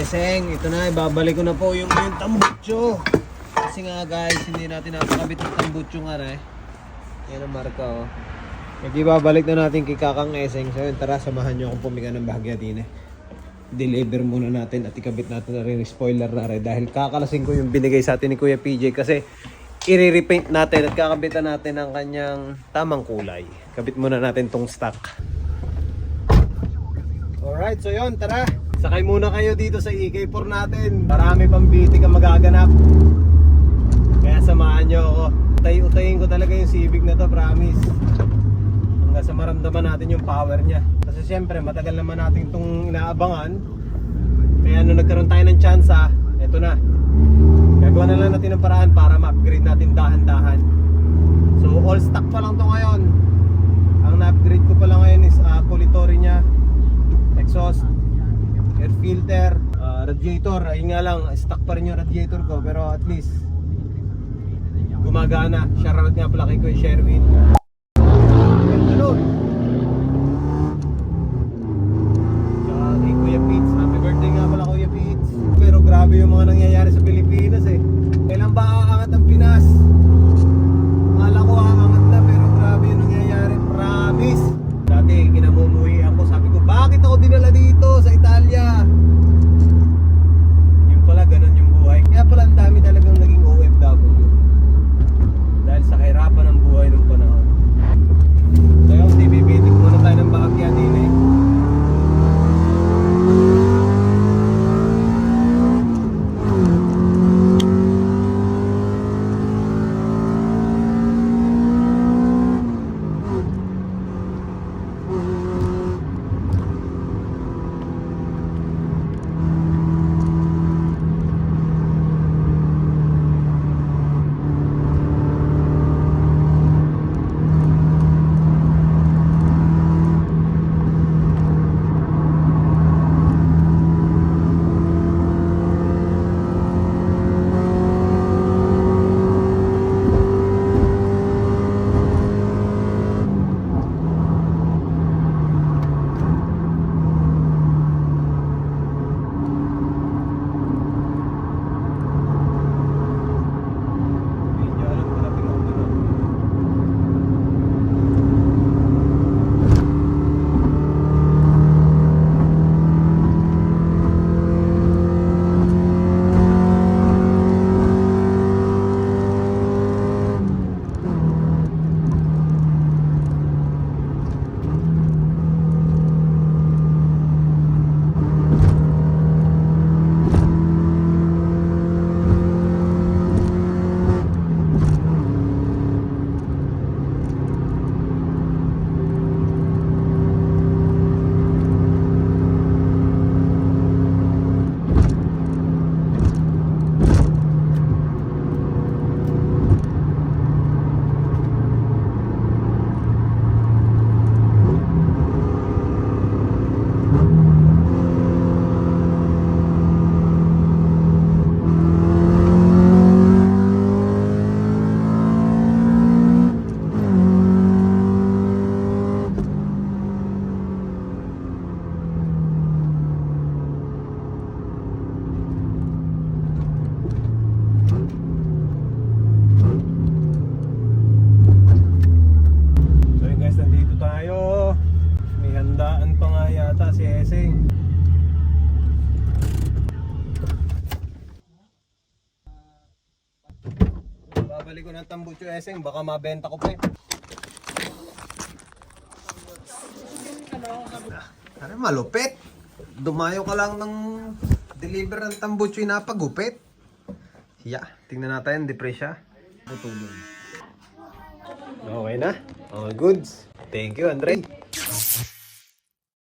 Eseng, ito na, ibabalik ko na po yung tambutso. Kasi nga guys, hindi natin napakabit ng tambutso nga na eh. Yan ang marka oh. Ibabalik na natin kay Kakang Eseng. So yun, tara, samahan nyo akong pumiga ng bahagya din eh. Deliver muna natin at ikabit natin na rin yung spoiler na rin. Dahil kakalasing ko yung binigay sa atin ni Kuya PJ kasi i-repaint natin at kakabitan natin ang kanyang tamang kulay. Kabit muna natin tong stock. Alright, so yun, tara. Sakay muna kayo dito sa EK4 natin. Marami pang bitik ang magaganap. Kaya samahan nyo ako. Utay-utayin ko talaga yung Civic na to, promise. Hanggang sa maramdaman natin yung power niya. Kasi syempre, matagal naman natin itong inaabangan. Kaya nung nagkaroon tayo ng chance, eto na. Gagawa na lang natin ng paraan para ma-upgrade natin dahan-dahan. So all stock pa lang to ngayon. Ang na-upgrade ko pa lang ngayon is kulitory niya, exhaust, air filter, radiator. Ayun nga lang, stock pa rin yung radiator ko, pero at least gumagana. Shoutout nga pala kay Kuya Sherwin. Hello. Tsaka kay Kuya Pete. Happy birthday nga pala Kuya Pete. Pero grabe yung mga nangyayari sa Pilipinas eh. Kailan ba aangat ang Pinas? Akala ko aangat na, pero grabe yung nangyayari. Promise. Dati kinamumuhi ako, sabi ko bakit ako dinala dito sa Italia? Yung pala ganun yung buhay. Kaya pala ang dami talagang naging OFW dahil sa kahirapan ng buhay ng panahon. So yung bibitik muna tayo ng bahagya din eh. Si Eseng. Babalik ko ng tambutso Eseng, baka mabenta ko pa eh. Ano malupit? Dumayo ka lang ng deliver ng tambutso yung napagupit. Tingnan natin, depresya. Tutulong. Okay na? All goods. Thank you, Andre.